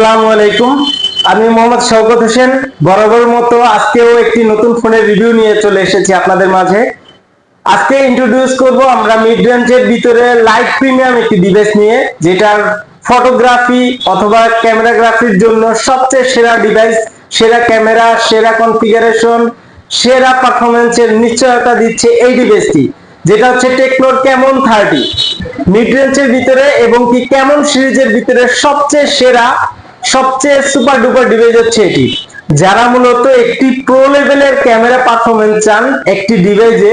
আসসালামু আলাইকুম। আমি মোহাম্মদ শওকত হোসেন। বরাবর মতো আজকেও একটি নতুন ফোনের রিভিউ নিয়ে চলে এসেছি আপনাদের মাঝে। আজকে ইন্ট্রোডিউস করব আমরা মিড রেঞ্জের ভিতরে লাইট প্রিমিয়াম একটি ডিভাইস নিয়ে, যেটার ফটোগ্রাফি অথবা ক্যামেরাগ্রাফির জন্য সবচেয়ে সেরা ডিভাইস, সেরা ক্যামেরা, সেরা কনফিগারেশন, সেরা পারফরম্যান্সের নিশ্চয়তা দিচ্ছে এই ডিভাইসটি, যেটা হচ্ছে টেকনোর ক্যামন 30। মিড রেঞ্জের ভিতরে এবং কি ক্যামন সিরিজের ভিতরে সবচেয়ে সেরা, সবচেয়ে সুপার ডুপার ডিভাইস হচ্ছে এটি। যারা মূলত একটি প্রো লেভেলের ক্যামেরা পারফরম্যান্স চান একটি ডিভাইসে,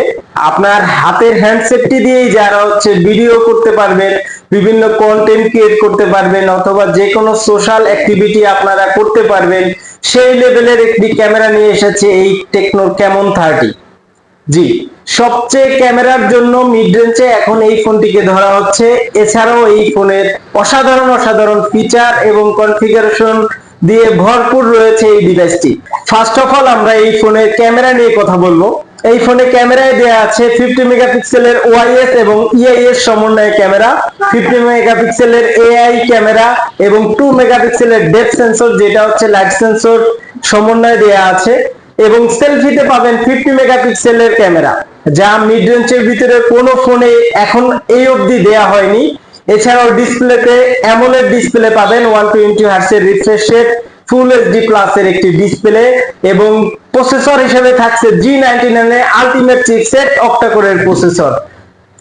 আপনার হাতের হ্যান্ডসেটটি দিয়েই যারা হচ্ছে ভিডিও করতে পারবেন, বিভিন্ন কন্টেন্ট ক্রিয়েট করতে পারবেন, অথবা যে কোনো সোশ্যাল অ্যাক্টিভিটি আপনারা করতে পারবেন, সেই লেভেলের একটি ক্যামেরা নিয়ে এসেছে এই টেকনোর ক্যামন 30। জি, সবচেয়ে ক্যামেরার জন্য মিড রেঞ্জে এখন এই ফোনটিকে ধরা হচ্ছে। এছাড়াও এই ফোনের অসাধারণ অসাধারণ ফিচার এবং কনফিগারেশন দিয়ে ভরপুর রয়েছে এই ডিভাইসটি। ফার্স্ট অফ অল আমরা এই ফোনের ক্যামেরা নিয়ে কথা বলবো। এই ফোনে ক্যামেরায় দেওয়া আছে 50 মেগাপিক্সেলের ওআইএস এবং ইআইএস সমন্বয়ে ক্যামেরা, 50 মেগাপিক্সেলের এআই ক্যামেরা এবং 2 মেগাপিক্সেলের ডেপথ সেন্সর, যেটা হচ্ছে লাইট সেন্সর সমন্বয়ে দেওয়া আছে। এবং সেলফিতে পাবেন 50 মেগাপিক্সেলের ক্যামেরা, যা মিড রেঞ্জের ভিতরে কোনো ফোনে এখন এই অবধি দেয়া হয়নি। এছাড়াও ডিসপ্লেতে অ্যামোলেড ডিসপ্লে পাবেন, 120 হার্টজের refresh rate, full HD plus এর একটি ডিসপ্লে, এবং প্রসেসর হিসেবে থাকছে G99 এর আলটিমেট চিপসেট অক্টা কোরের প্রসেসর,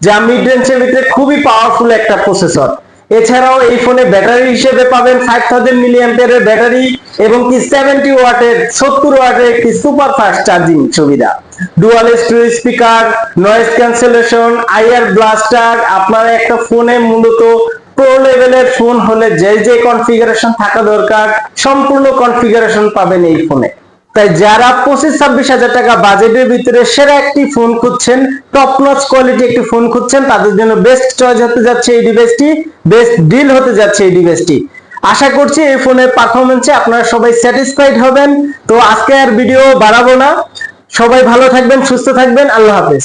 যা মিড রেঞ্জের ভিতরে খুবই পাওয়ারফুল একটা প্রসেসর। এছাড়াও এই ফোনে ব্যাটারি হিসেবে পাবেন 5000 মিলি অ্যাম্পিয়ারের ব্যাটারি এবং কি 70 ওয়াটের 70 ওয়াটের একটি সুপার ফাস্ট চার্জিং সুবিধা, dual storage speaker, noise cancellation, IR blaster. আপনার একটা ফোনে মূলত প্রো লেভেলের ফোন হলে যে যে কনফিগারেশন থাকা দরকার সম্পূর্ণ কনফিগারেশন পাবেন এই ফোনে। তাই যারা 25-26 হাজার টাকা বাজেটের ভিতরে সেরা একটি ফোন খুঁজছেন, টপ নচ কোয়ালিটি একটি ফোন খুঁজছেন, তাদের জন্য বেস্ট চয়েস হতে যাচ্ছে এই ডিভাইসটি, বেস্ট ডিল হতে যাচ্ছে এই ডিভাইসটি। আশা করছি এই ফোনের পারফরম্যান্সে আপনারা সবাই স্যাটিসফাইড হবেন। তো আজকে আর ভিডিও বাড়াবো না, সবাই ভালো থাকবেন, সুস্থ থাকবেন, আল্লাহ হাফেজ।